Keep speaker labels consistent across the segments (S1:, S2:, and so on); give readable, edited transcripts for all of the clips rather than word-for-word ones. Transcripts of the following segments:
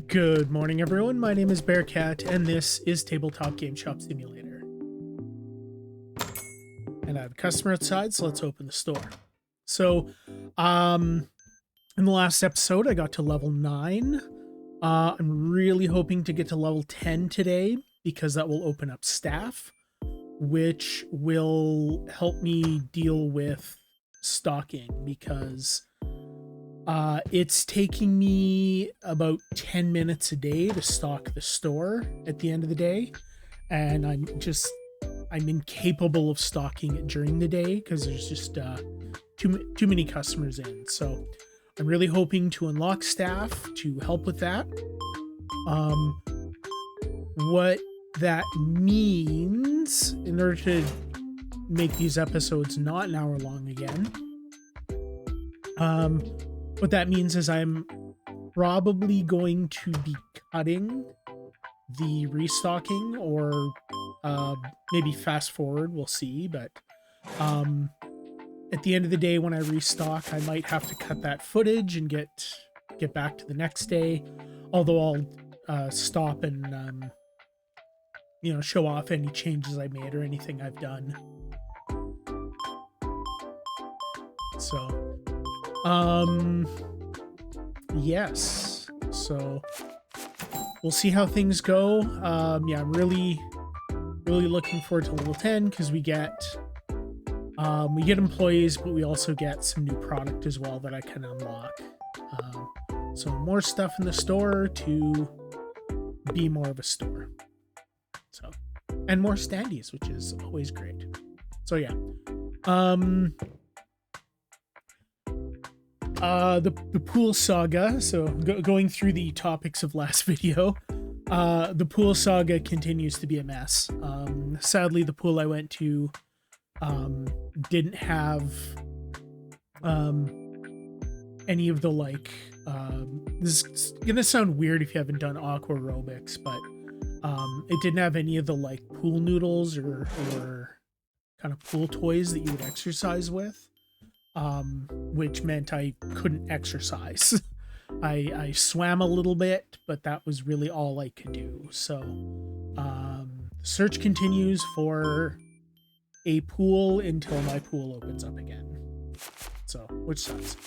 S1: Good morning, everyone. My name is Bearcat, and this is Tabletop Game Shop Simulator. And I have a customer outside, so let's open the store. So, in the last episode, I got to level 9. I'm really hoping to get to level 10 today, because that will open up staff, which will help me deal with stocking, because it's taking me about 10 minutes a day to stock the store at the end of the day. And I'm incapable of stocking it during the day because there's just too many customers in. So I'm really hoping to unlock staff to help with that. What that means, in order to make these episodes not an hour long again, what that means is I'm probably going to be cutting the restocking, or maybe fast forward, we'll see. But at the end of the day, when I restock, I might have to cut that footage and get back to the next day. Although I'll stop and show off any changes I made or anything I've done. So yes, so we'll see how things go. Yeah, I'm really looking forward to level 10 because we get employees, but we also get some new product as well that I can unlock. So more stuff in the store to be more of a store. So, and more standees, which is always great. So yeah. The pool saga. So going through the topics of last video, the pool saga continues to be a mess. Sadly, the pool I went to didn't have any of the this is gonna sound weird if you haven't done aqua aerobics, but it didn't have any of the pool noodles or kind of pool toys that you would exercise with. Which meant I couldn't exercise. I swam a little bit, but that was really all I could do. So the search continues for a pool until my pool opens up again. So, which sucks.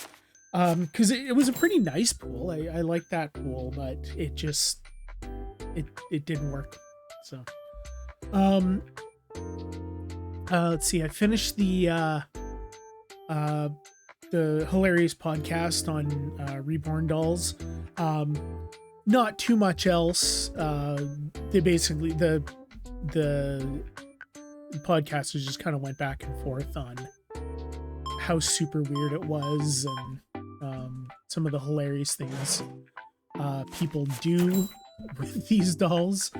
S1: Because it was a pretty nice pool. I liked that pool, but it just it didn't work. So let's see. I finished the hilarious podcast on Reborn Dolls. Not too much else. They basically the podcasters just kind of went back and forth on how super weird it was, and some of the hilarious things people do with these dolls.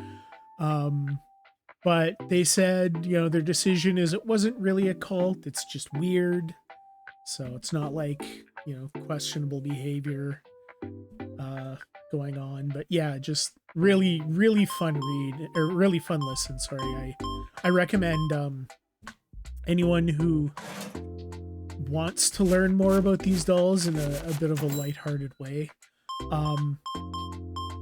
S1: But they said, their decision is it wasn't really a cult, it's just weird. So it's not questionable behavior going on. But yeah, just really fun read, or really fun listen. Sorry. I recommend anyone who wants to learn more about these dolls in a bit of a lighthearted way,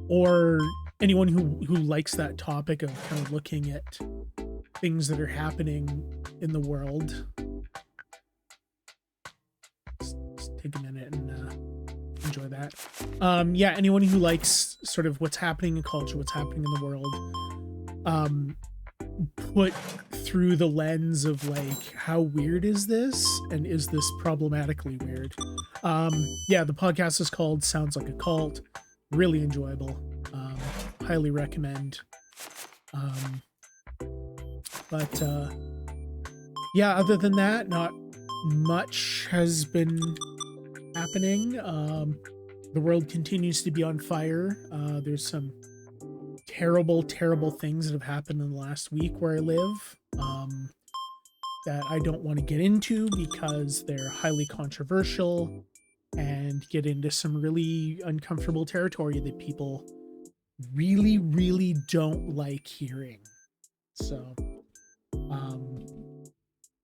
S1: or anyone who likes that topic of kind of looking at things that are happening in the world. Take a minute and enjoy that. Yeah, anyone who likes sort of what's happening in culture, what's happening in the world, put through the lens of how weird is this, and is this problematically weird? Yeah, the podcast is called Sounds Like a Cult. Really enjoyable. Highly recommend. But yeah, other than that, not much has been happening. The world continues to be on fire. There's some terrible things that have happened in the last week where I live, that I don't want to get into because they're highly controversial and get into some really uncomfortable territory that people really don't like hearing. So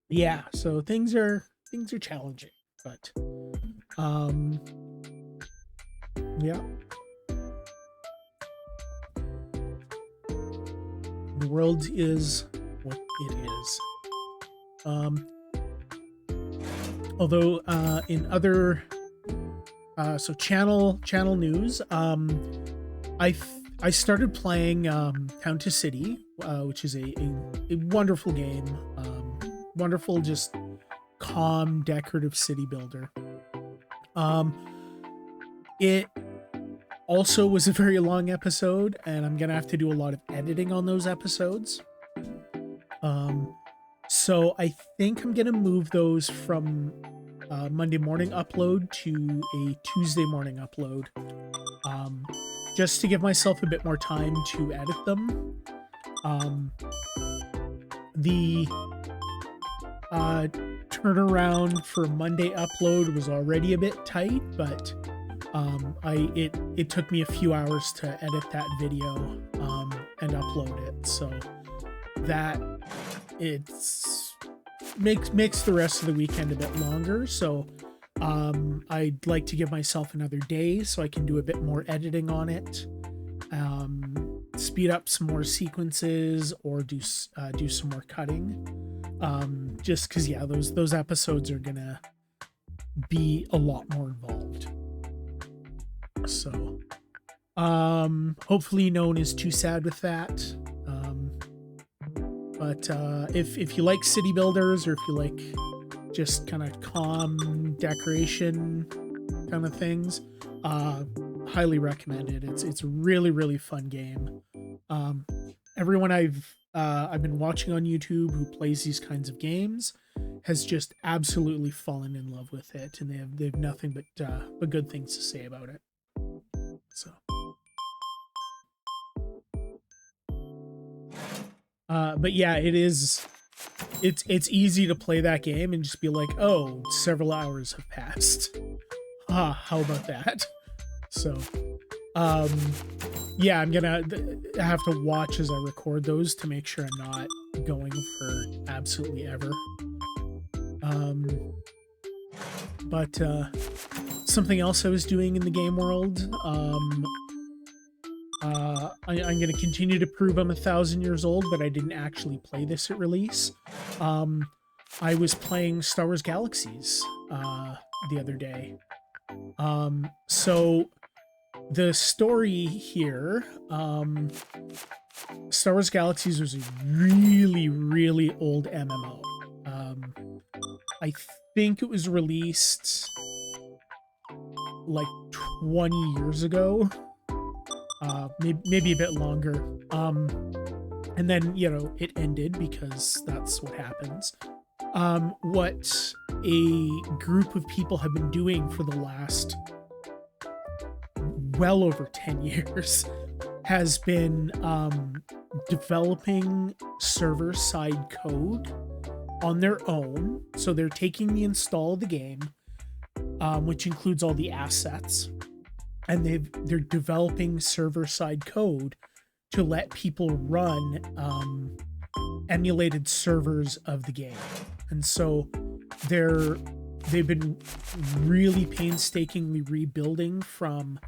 S1: yeah, so things are challenging, but yeah. the world is what it is. Although in other so channel news, I started playing Town to City, which is a wonderful game, wonderful, just calm, decorative city builder. It also was a very long episode, and I'm gonna have to do a lot of editing on those episodes. So I think I'm gonna move those from Monday morning upload to a Tuesday morning upload, just to give myself a bit more time to edit them. The turnaround for Monday upload was already a bit tight, but it took me a few hours to edit that video and upload it, so that makes the rest of the weekend a bit longer. So I'd like to give myself another day so I can do a bit more editing on it, speed up some more sequences, or do some more cutting, just because, yeah, those episodes are gonna be a lot more involved. So hopefully no one is too sad with that. But if you like city builders, or if you like just kind of calm decoration kind of things, highly recommend it. It's a really, really fun game. Everyone I've been watching on YouTube who plays these kinds of games has just absolutely fallen in love with it, and they have nothing but good things to say about it. So but yeah, it's easy to play that game and just be like, oh, several hours have passed. How about that? So yeah, I'm gonna have to watch as I record those to make sure I'm not going for absolutely ever. But something else I was doing in the game world, I'm going to continue to prove I'm 1,000 years old, but I didn't actually play this at release. I was playing Star Wars Galaxies the other day. So the story here, Star Wars Galaxies was a really, really old MMO. I think it was released like 20 years ago. Maybe a bit longer. And then, it ended because that's what happens. What a group of people have been doing for the last well over 10 years has been developing server-side code on their own. So they're taking the install of the game, which includes all the assets, and they're developing server-side code to let people run emulated servers of the game. And so they've been really painstakingly rebuilding from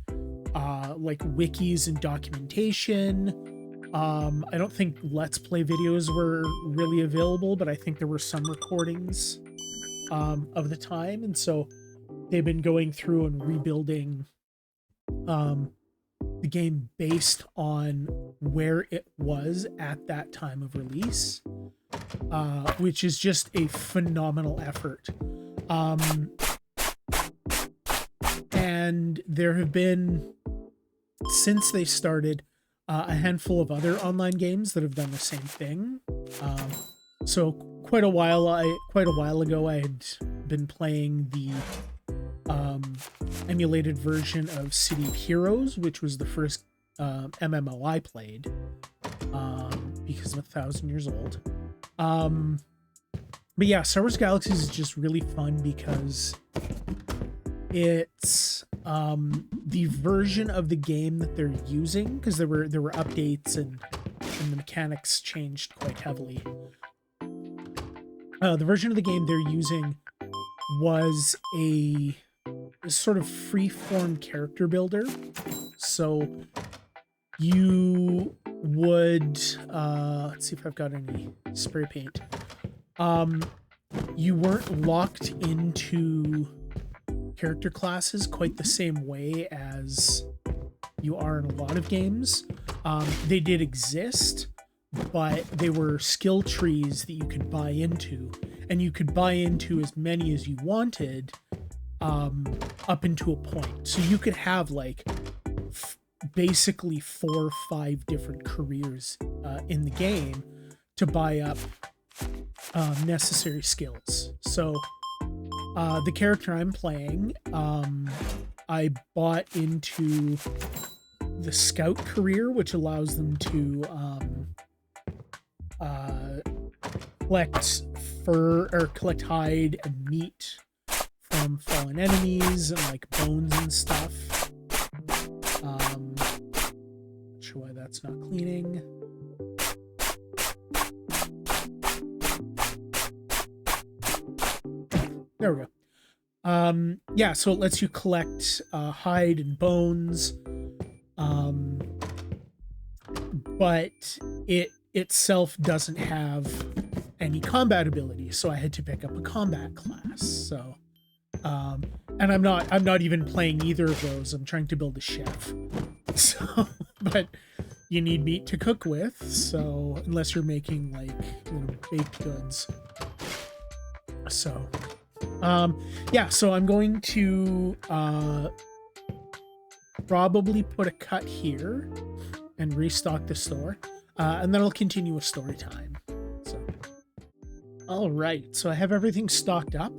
S1: like wikis and documentation. I don't think Let's Play videos were really available, but I think there were some recordings of the time. And so they've been going through and rebuilding the game based on where it was at that time of release, which is just a phenomenal effort. And there have been, since they started, a handful of other online games that have done the same thing. So quite a while ago, I had been playing the emulated version of City of Heroes, which was the first MMO I played, because I'm 1,000 years old. But yeah, Star Wars Galaxies is just really fun because it's the version of the game that they're using, because there were updates and the mechanics changed quite heavily. The version of the game they're using was a sort of free-form character builder. So you would, let's see if I've got any spray paint. You weren't locked into character classes quite the same way as you are in a lot of games. They did exist, but they were skill trees that you could buy into, and you could buy into as many as you wanted, up into a point. So you could have like basically 4 or 5 different careers in the game to buy up necessary skills. So the character I'm playing, I bought into the scout career, which allows them to collect fur or collect hide and meat from fallen enemies and like bones and stuff. Not sure why that's not cleaning. There we go. Yeah, so it lets you collect hide and bones, but it itself doesn't have any combat ability, so I had to pick up a combat class. So, and I'm not even playing either of those. I'm trying to build a chef. So, but you need meat to cook with, so unless you're making like, you know, baked goods. So, yeah, so I'm going to probably put a cut here and restock the store, and then I'll continue with story time. So, all right, so I have everything stocked up.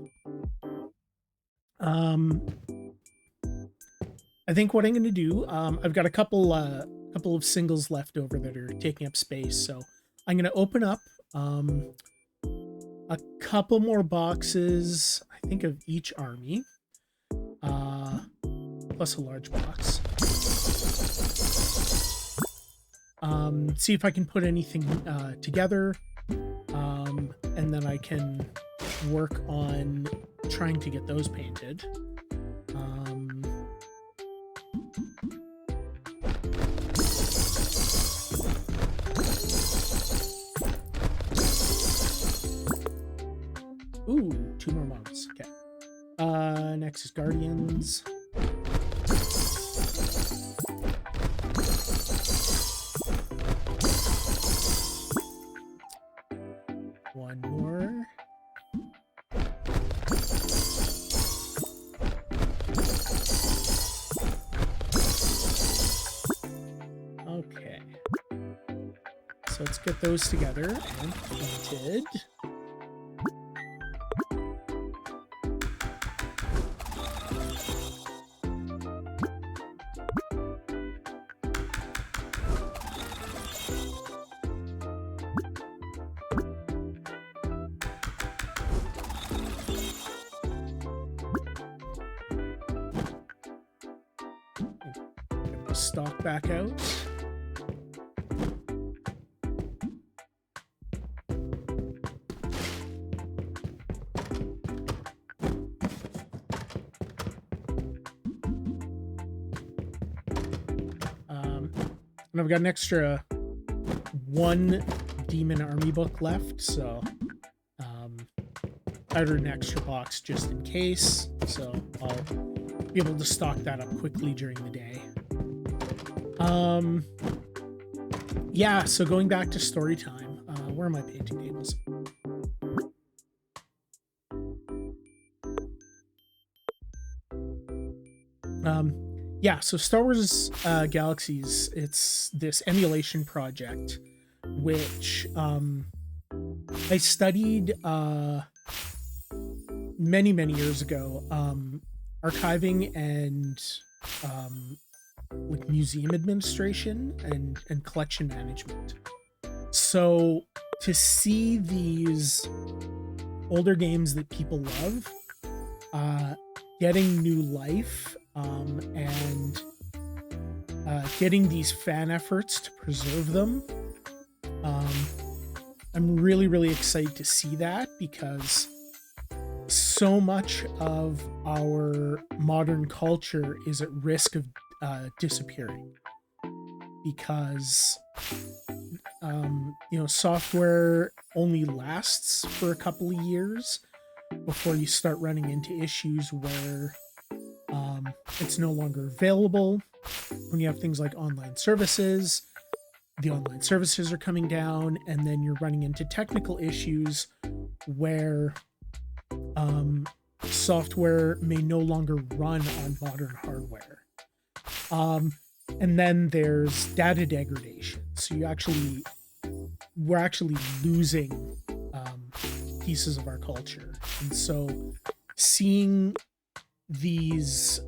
S1: I think what I'm going to do, I've got a couple of singles left over that are taking up space, so I'm going to open up a couple more boxes, I think, of each army, plus a large box. See if I can put anything together, and then I can work on trying to get those painted. Ooh, 2 more models. Okay. Next is Guardians. One more. Okay. So let's get those together and painted. Stock back out. And I've got an extra 1 demon army book left, so I ordered an extra box just in case, so I'll be able to stock that up quickly during the day. Yeah, so going back to story time, where are my painting tables? Yeah, so Star Wars Galaxies, it's this emulation project, which I studied many years ago, archiving and like museum administration and collection management. So to see these older games that people love getting new life, and getting these fan efforts to preserve them, I'm really excited to see that, because so much of our modern culture is at risk of disappearing because software only lasts for a couple of years before you start running into issues where it's no longer available. When you have things like online services, the online services are coming down, and then you're running into technical issues where software may no longer run on modern hardware. And then there's data degradation. So we're actually losing pieces of our culture. And so seeing these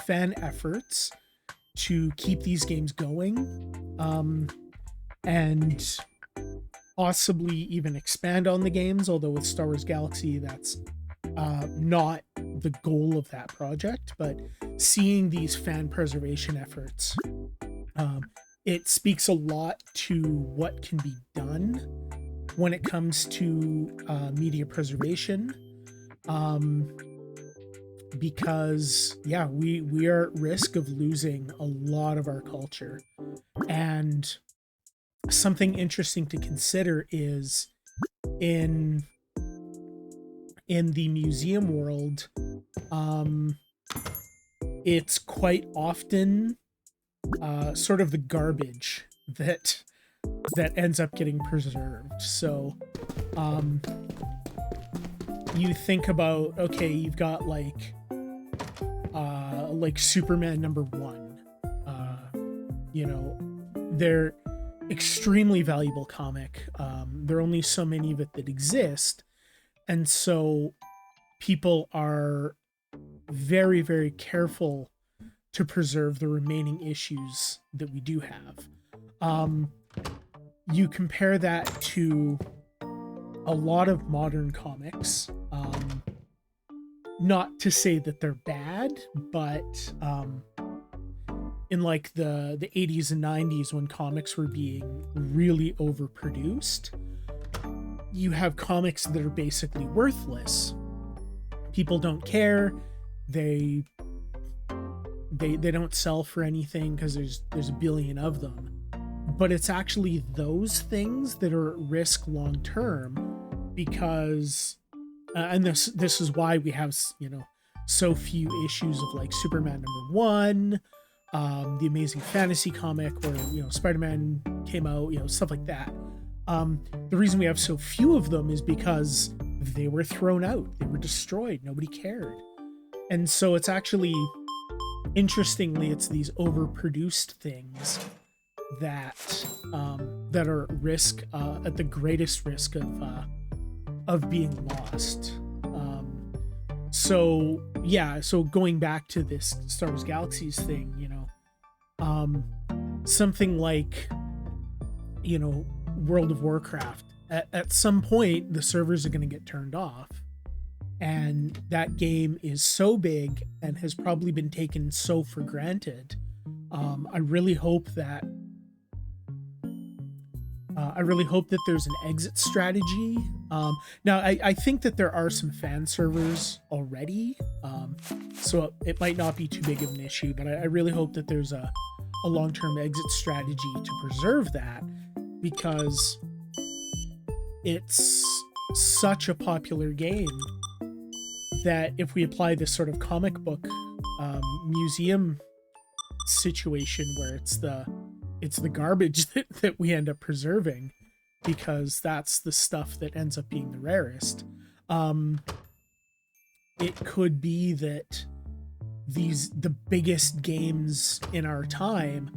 S1: fan efforts to keep these games going, and possibly even expand on the games, although with Star Wars Galaxy, that's not the goal of that project, but seeing these fan preservation efforts, it speaks a lot to what can be done when it comes to media preservation, because we are at risk of losing a lot of our culture. And something interesting to consider is in the museum world, it's quite often sort of the garbage that ends up getting preserved. So you think about, okay, you've got like Superman #1. They're extremely valuable comic. There are only so many of it that exist, and so people are very, very careful to preserve the remaining issues that we do have. You compare that to a lot of modern comics. Not to say that they're bad, but in like the 80s and 90s, when comics were being really overproduced, you have comics that are basically worthless. People don't care. They don't sell for anything because there's a billion of them. But it's actually those things that are at risk long term, because and this is why we have so few issues of like Superman #1, the Amazing Fantasy comic where Spider-Man came out, stuff like that. The reason we have so few of them is because they were thrown out, they were destroyed, nobody cared. And so it's actually, interestingly, it's these overproduced things that are at risk, at the greatest risk of being lost. So going back to this Star Wars Galaxies thing, something like World of Warcraft, at some point the servers are going to get turned off, and that game is so big and has probably been taken so for granted. I really hope that there's an exit strategy. Now, I think that there are some fan servers already, so it might not be too big of an issue, but I really hope that there's a long-term exit strategy to preserve that, because it's such a popular game that if we apply this sort of comic book museum situation where it's the garbage that we end up preserving, because that's the stuff that ends up being the rarest, it could be that the biggest games in our time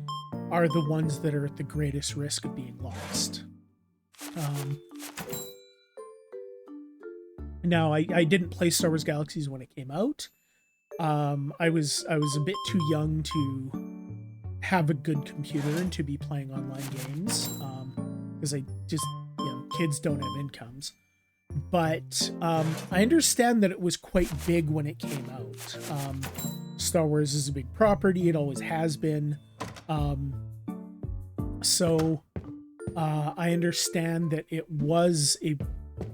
S1: are the ones that are at the greatest risk of being lost. Now, I didn't play Star Wars Galaxies when it came out. I was a bit too young to have a good computer and to be playing online games, because I just, kids don't have incomes. But I understand that it was quite big when it came out. Star Wars is a big property, it always has been. So I understand that it was a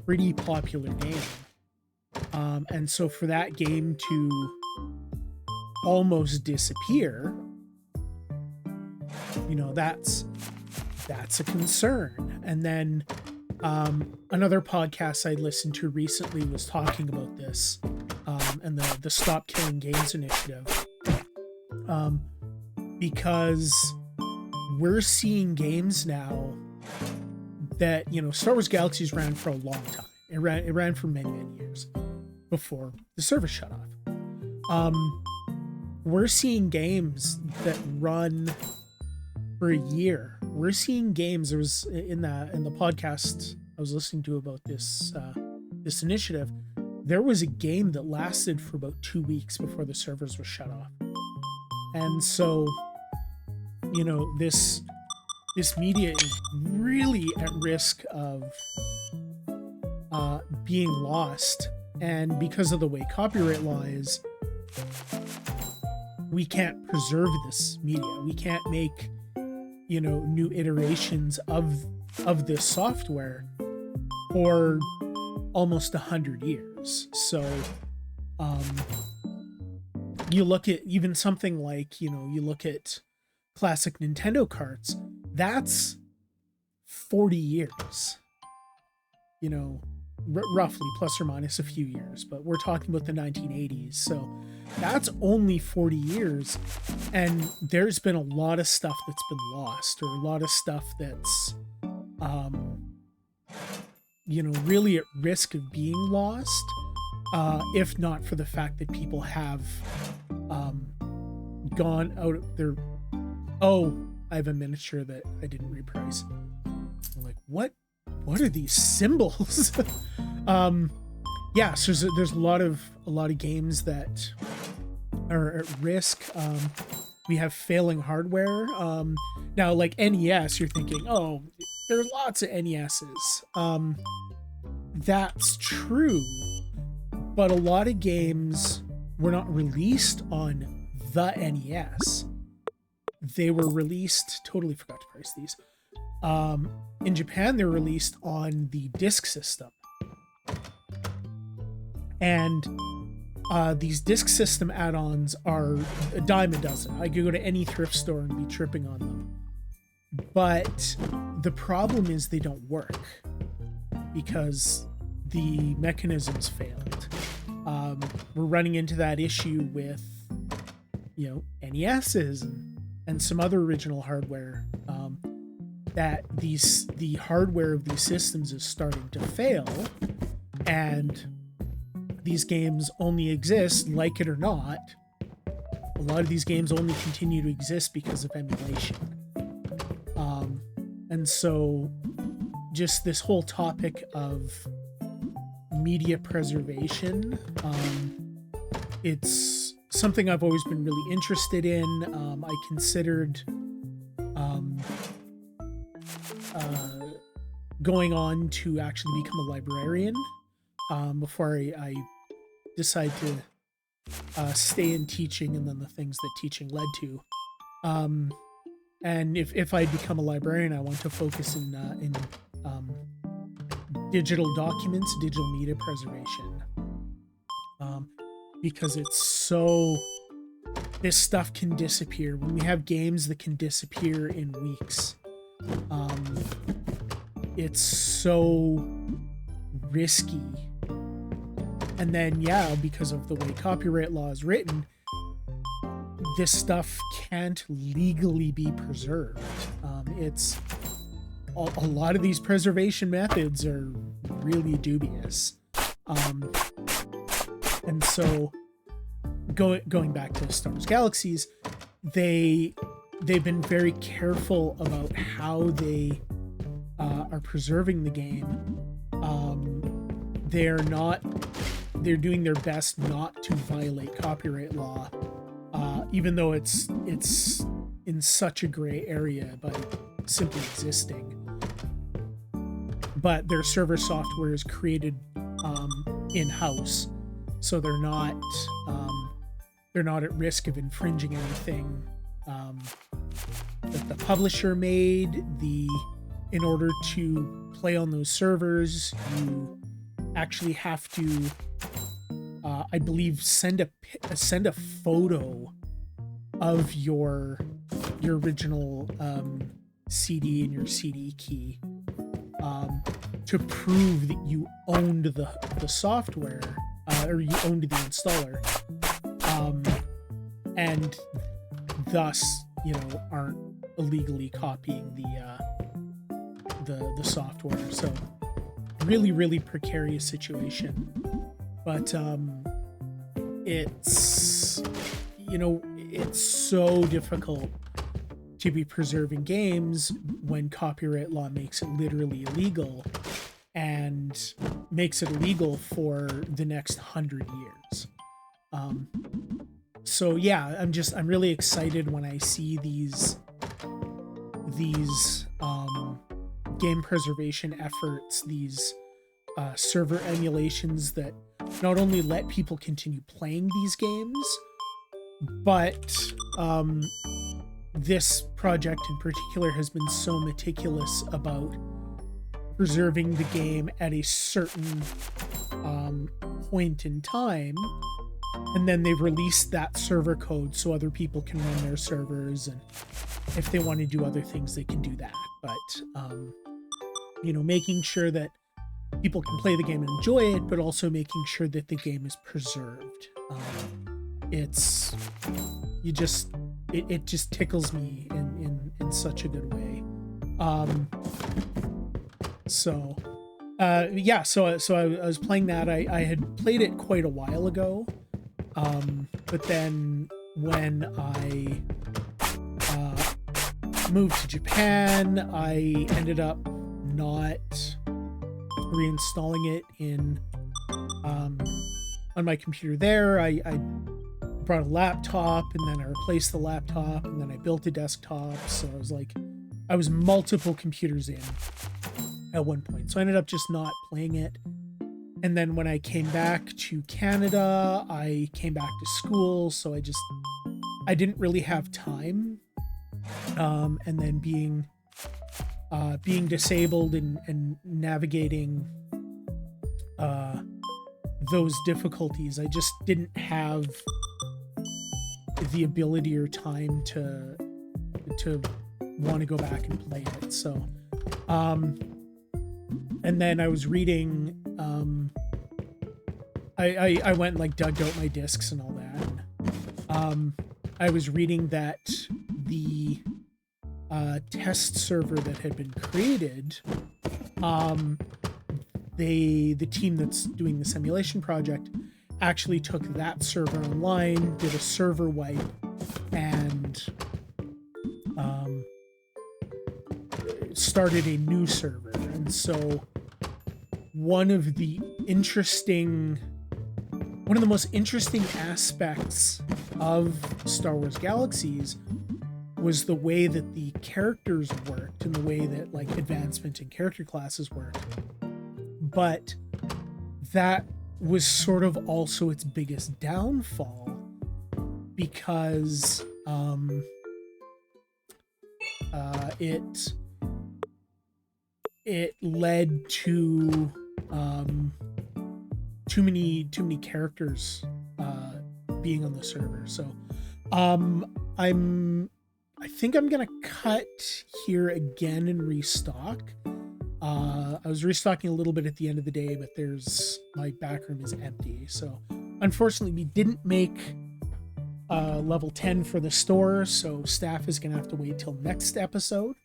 S1: pretty popular game. And so for that game to almost disappear, that's a concern. And then another podcast I listened to recently was talking about this, and the Stop Killing Games initiative, because we're seeing games now that, Star Wars Galaxies ran for a long time. It ran for many, many years before the service shut off. We're seeing games that run for a year. We're seeing games. There was in the podcast I was listening to about this initiative, there was a game that lasted for about 2 weeks before the servers were shut off. And so, this media is really at risk of being lost. And because of the way copyright law is, we can't preserve this media. We can't make, new iterations of this software for almost 100 years. So, you look at even something like, you look at classic Nintendo carts, that's 40 years, roughly, plus or minus a few years, but we're talking about the 1980s. So that's only 40 years. And there's been a lot of stuff that's been lost, or a lot of stuff that's, really at risk of being lost, if not for the fact that people have gone out of their... Oh, I have a miniature that I didn't reprice. I'm like, what are these symbols? So there's a lot of games that are at risk. We have failing hardware. Now, like NES, you're thinking, oh, there are lots of NESs. That's true, but a lot of games were not released on the NES. They were released, totally forgot to price these. In Japan, they're released on the disk system. And these disk system add-ons are a dime a dozen. I could go to any thrift store and be tripping on them. But the problem is they don't work because the mechanisms failed. We're running into that issue with, NESs and some other original hardware, that the hardware of these systems is starting to fail, and these games only exist, like it or not. A lot of these games only continue to exist because of emulation. And so just this whole topic of media preservation, it's something I've always been really interested in. I considered going on to actually become a librarian before I decide to stay in teaching and then the things that teaching led to. And if I become a librarian, I want to focus in digital documents, digital media preservation, because this stuff can disappear. When we have games that can disappear in weeks, it's so risky. And then, because of the way copyright law is written, this stuff can't legally be preserved. It's a lot of these preservation methods are really dubious. And so going back to Star Wars Galaxies, they've been very careful about how they are preserving the game. They're doing their best not to violate copyright law, even though it's in such a gray area by simply existing. But their server software is created in-house, so they're not at risk of infringing anything that the publisher made. In order to play on those servers, you actually have to I believe send a photo of your original CD and your CD key to prove that you owned the software, or you owned the installer, and thus, aren't illegally copying the software. So really, really precarious situation. But it's so difficult to be preserving games when copyright law makes it literally illegal, and makes it illegal for the next 100 years. So yeah, I'm really excited when I see these game preservation efforts, these server emulations that not only let people continue playing these games, but this project in particular has been so meticulous about preserving the game at a certain point in time, and then they've released that server code so other people can run their servers, and if they want to do other things, they can do that. But making sure that people can play the game and enjoy it, but also making sure that the game is preserved. It just tickles me in such a good way. So I was playing that. I had played it quite a while ago, but then when I moved to Japan, I ended up not reinstalling it on my computer there. I brought a laptop, and then I replaced the laptop, and then I built a desktop. So I was multiple computers in at one point. So I ended up just not playing it. And then when I came back to Canada, I came back to school, so I didn't really have time. And then being disabled and navigating those difficulties, I just didn't have the ability or time to want to go back and play it. So and then I was reading, I went and dug out my discs and all that. I was reading that the test server that had been created, the team that's doing the simulation project actually took that server online, did a server wipe, and started a new server. And so one of the most interesting aspects of Star Wars Galaxies was the way that the characters worked and the way that advancement in character classes worked. But that was sort of also its biggest downfall, because it led to too many characters being on the server. So I think I'm gonna cut here again and restock. I was restocking a little bit at the end of the day, but my back room is empty. So unfortunately we didn't make level 10 for the store, so staff is gonna have to wait till next episode.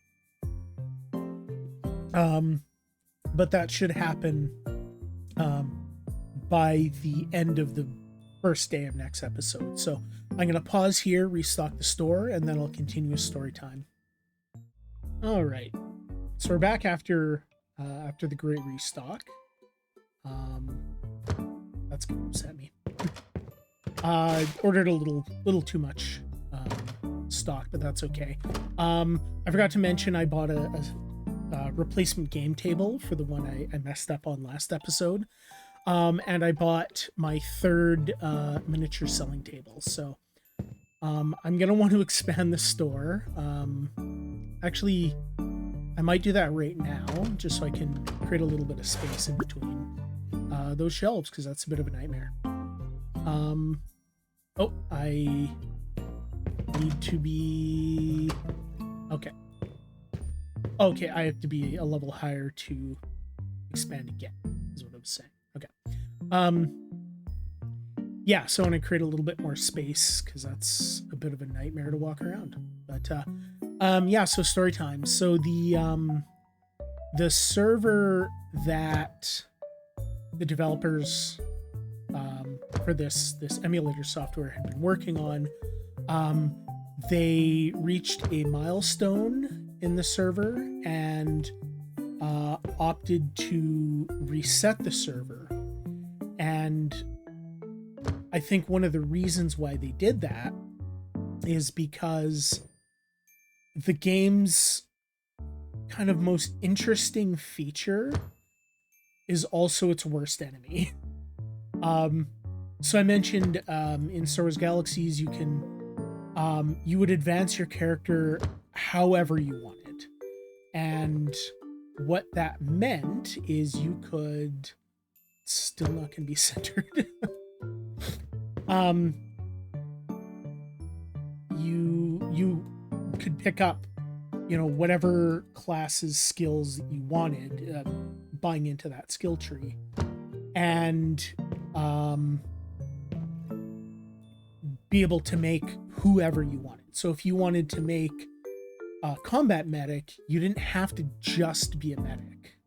S1: But that should happen by the end of the first day of next episode. So I'm gonna pause here, restock the store, and then I'll continue with story time. All right, so we're back after the great restock. That's gonna upset me. Ordered a little too much stock, but that's okay. I forgot to mention I bought a replacement game table for the one I messed up on last episode. And I bought my third miniature selling table. So I'm going to want to expand the store. Actually, I might do that right now, just so I can create a little bit of space in between those shelves, because that's a bit of a nightmare. Oh, I need to be... Okay. Okay, I have to be a level higher to expand again, is what I was saying. Okay. Yeah, so I want to create a little bit more space, because that's a bit of a nightmare to walk around. But, yeah, so story time. So the server that the developers for this emulator software had been working on, they reached a milestone in the server and opted to reset the server. And I think one of the reasons why they did that is because the game's kind of most interesting feature is also its worst enemy. So I mentioned in Star Wars Galaxies, you can you would advance your character however you wanted, and what that meant is you could still not gonna be centered. You could pick up, you know, whatever classes skills that you wanted, buying into that skill tree, and be able to make whoever you wanted. So if you wanted to make a combat medic, you didn't have to just be a medic.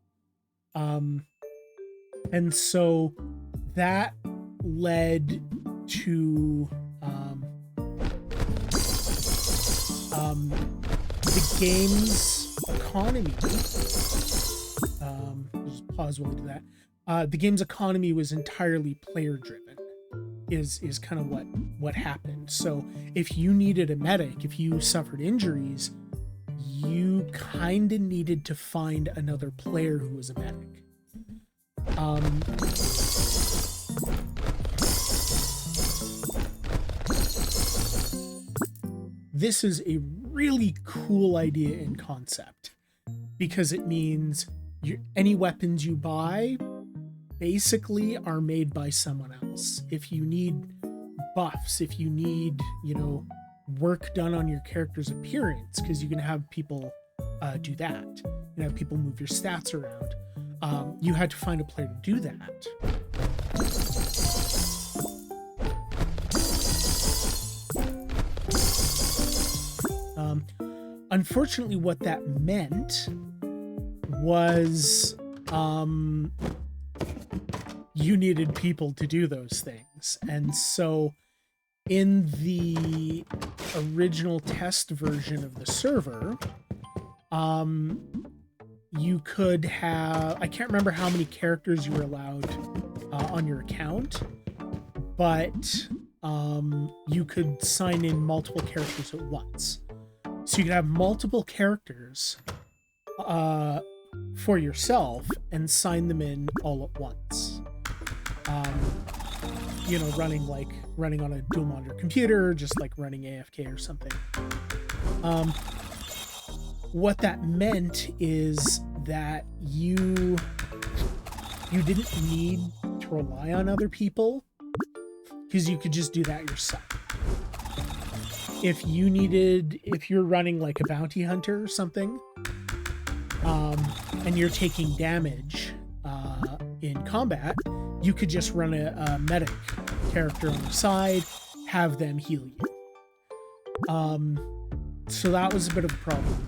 S1: And so that led to the game's economy. Just pause while we do that. The game's economy was entirely player driven. Is kind of what happened. So if you needed a medic, if you suffered injuries, you kind of needed to find another player who was a medic. This is a really cool idea in concept, because it means any weapons you buy basically are made by someone else. If you need buffs, if you need, you know, work done on your character's appearance, because you can have people do that. You can have people move your stats around. You had to find a player to do that. Unfortunately, what that meant was you needed people to do those things. And so in the original test version of the server, you could have, I can't remember how many characters you were allowed on your account, but you could sign in multiple characters at once. So you could have multiple characters for yourself and sign them in all at once. You know, running on a dual monitor computer, just like running AFK or something. What that meant is that you didn't need to rely on other people, because you could just do that yourself. If you're running like a bounty hunter or something, and you're taking damage in combat, you could just run a medic character on the side, have them heal you. So that was a bit of a problem.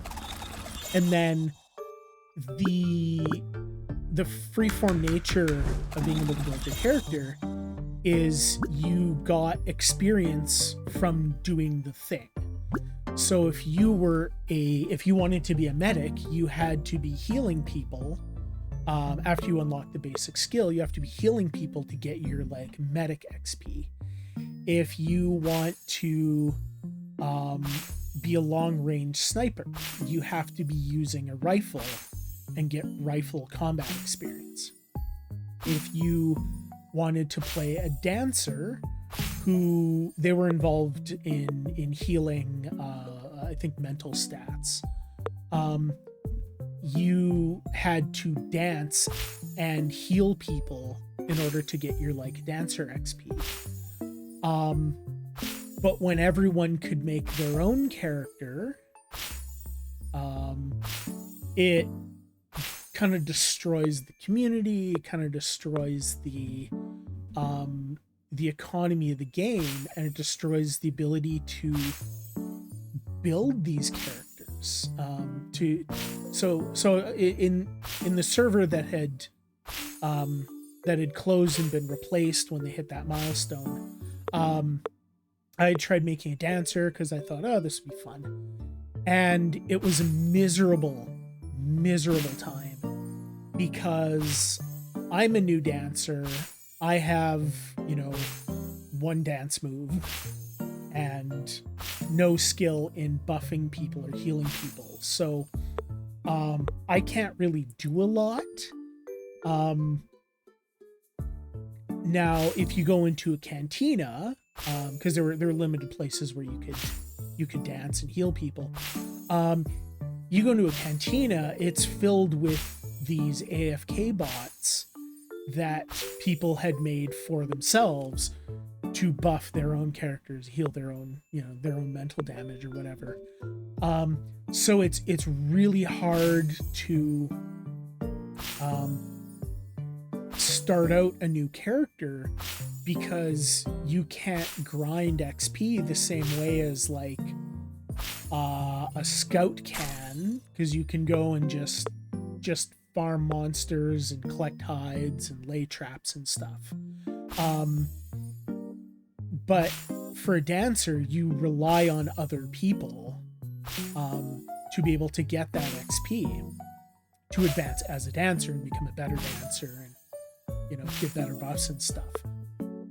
S1: And then the freeform nature of being able to build your character is you got experience from doing the thing. So if you wanted to be a medic, you had to be healing people. After you unlock the basic skill, you have to be healing people to get your like medic XP. If you want to be a long range sniper, you have to be using a rifle and get rifle combat experience. If you wanted to play a dancer, who they were involved in healing, I think mental stats, you had to dance and heal people in order to get your like dancer XP. But when everyone could make their own character, it kind of destroys the community, kind of destroys the economy of the game, and it destroys the ability to build these characters. In the server that had closed and been replaced when they hit that milestone, I had tried making a dancer because I thought, oh, this would be fun, and it was a miserable time because I'm a new dancer. I have, one dance move and no skill in buffing people or healing people. So I can't really do a lot. Now, if you go into a cantina, because there are limited places where you could dance and heal people. You go into a cantina, it's filled with these AFK bots that people had made for themselves to buff their own characters, heal their own mental damage or whatever. So it's really hard to start out a new character because you can't grind XP the same way as like a scout can, because you can go and just farm monsters and collect hides and lay traps and stuff. But for a dancer, you rely on other people to be able to get that XP to advance as a dancer and become a better dancer and get better buffs and stuff.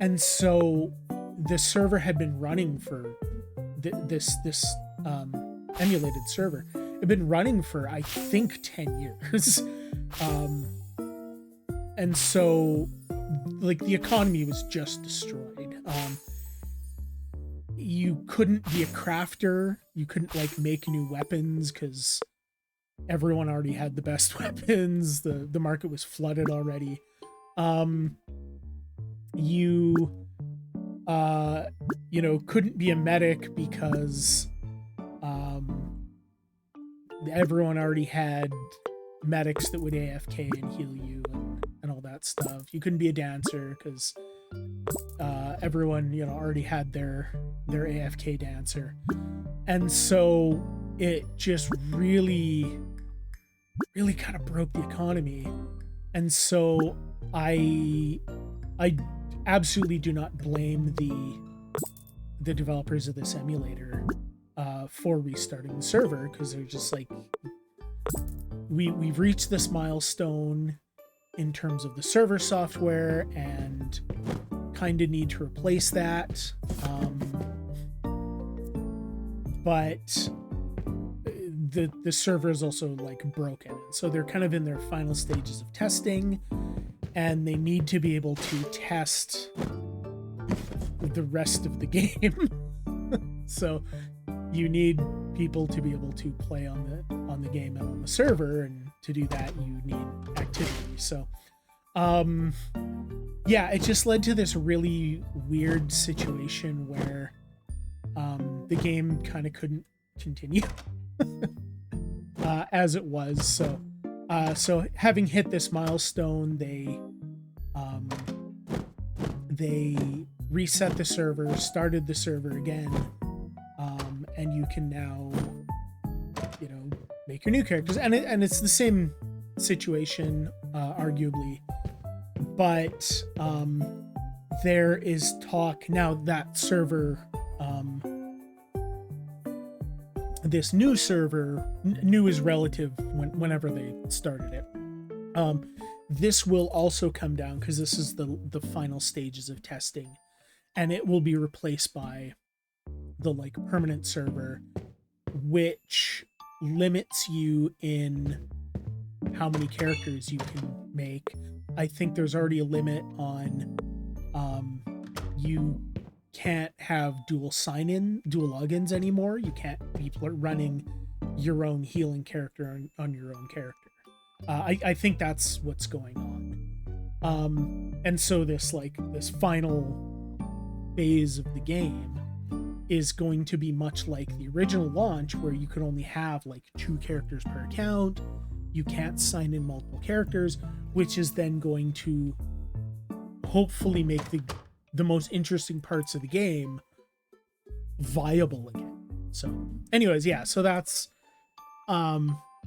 S1: And so the server had been running for this emulated server. It had been running for I think 10 years. And so like the economy was just destroyed. You couldn't be a crafter. You couldn't like make new weapons because everyone already had the best weapons. The market was flooded already. You couldn't be a medic because everyone already had medics that would AFK and heal you and all that stuff. You couldn't be a dancer because everyone already had their AFK dancer. And so it just really kind of broke the economy. And so I absolutely do not blame the developers of this emulator for restarting the server, because they're just like, we've reached this milestone in terms of the server software and kind of need to replace that. But the server is also like broken, so they're kind of in their final stages of testing, and they need to be able to test the rest of the game. So you need people to be able to play on the game and on the server, and to do that you need activity. So it just led to this really weird situation where the game kind of couldn't continue as it was. So having hit this milestone, they reset the server, started the server again, and you can now make your new characters, and it's the same situation arguably, but there is talk now that server, this new server, new is relative whenever they started it, this will also come down because this is the final stages of testing, and it will be replaced by the like permanent server, which limits you in how many characters you can make. I think there's already a limit on you can't have dual logins anymore. You can't be running your own healing character on your own character. I think that's what's going on. And so this final phase of the game is going to be much like the original launch, where you could only have like 2 characters per account. You can't sign in multiple characters, which is then going to hopefully make the most interesting parts of the game viable again. So anyways, yeah, so that's I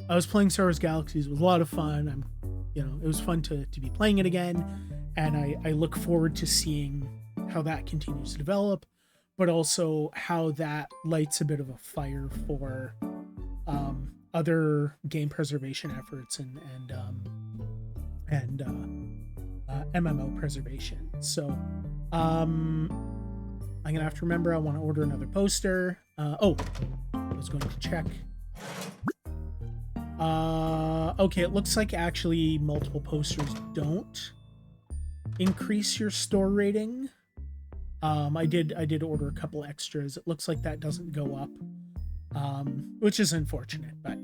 S1: was playing Star Wars Galaxies. It was a lot of fun. It was fun to be playing it again, and I look forward to seeing how that continues to develop, but also how that lights a bit of a fire for other game preservation efforts and MMO preservation. So I'm gonna have to remember, I want to order another poster. I was going to check. Okay, it looks like actually multiple posters don't increase your store rating. I did order a couple extras. It looks like that doesn't go up, which is unfortunate. But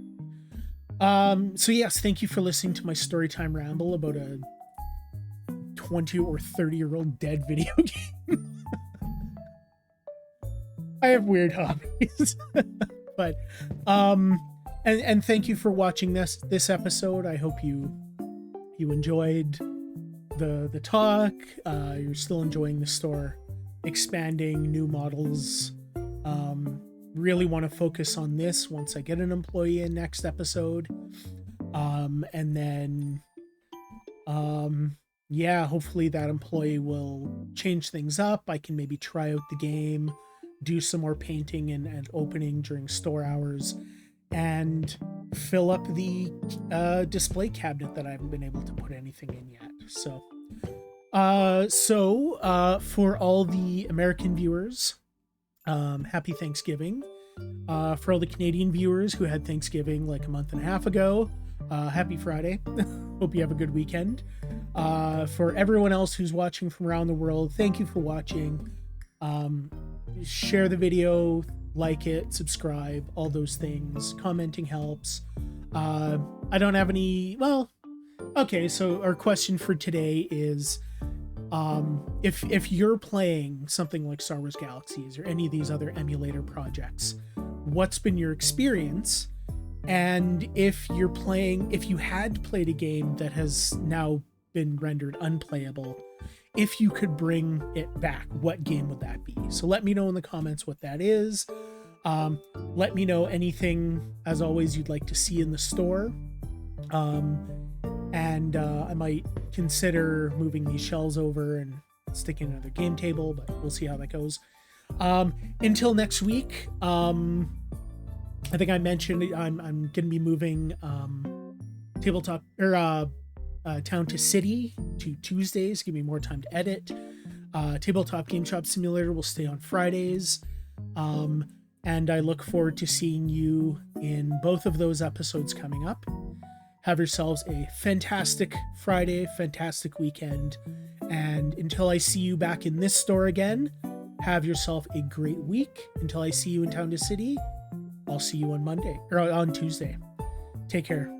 S1: so yes, thank you for listening to my storytime ramble about a 20 or 30-year-old dead video game. I have weird hobbies. But and thank you for watching this episode. I hope you enjoyed the talk. You're still enjoying the store expanding, new models. Really want to focus on this once I get an employee in next episode. And then yeah, hopefully that employee will change things up. I can maybe try out the game, do some more painting and opening during store hours, and fill up the display cabinet that I haven't been able to put anything in yet. So for all the American viewers, happy Thanksgiving. For all the Canadian viewers who had Thanksgiving like a month and a half ago, happy Friday. Hope you have a good weekend. For everyone else who's watching from around the world, thank you for watching. Share the video, like it, subscribe, all those things. Commenting helps. I don't have any, well, okay, so our question for today is, if you're playing something like Star Wars Galaxies or any of these other emulator projects, what's been your experience? And if you had played a game that has now been rendered unplayable, if you could bring it back, what game would that be? So let me know in the comments what that is. Let me know anything, as always, you'd like to see in the store. And I might consider moving these shelves over and sticking another game table, but we'll see how that goes. Until next week, I think I mentioned I'm going to be moving Tabletop or Town to City to Tuesdays, give me more time to edit. Tabletop Game Shop Simulator will stay on Fridays. And I look forward to seeing you in both of those episodes coming up. Have yourselves a fantastic Friday, fantastic weekend. And until I see you back in this store again, have yourself a great week. Until I see you in Town to City, I'll see you on Monday or on Tuesday. Take care.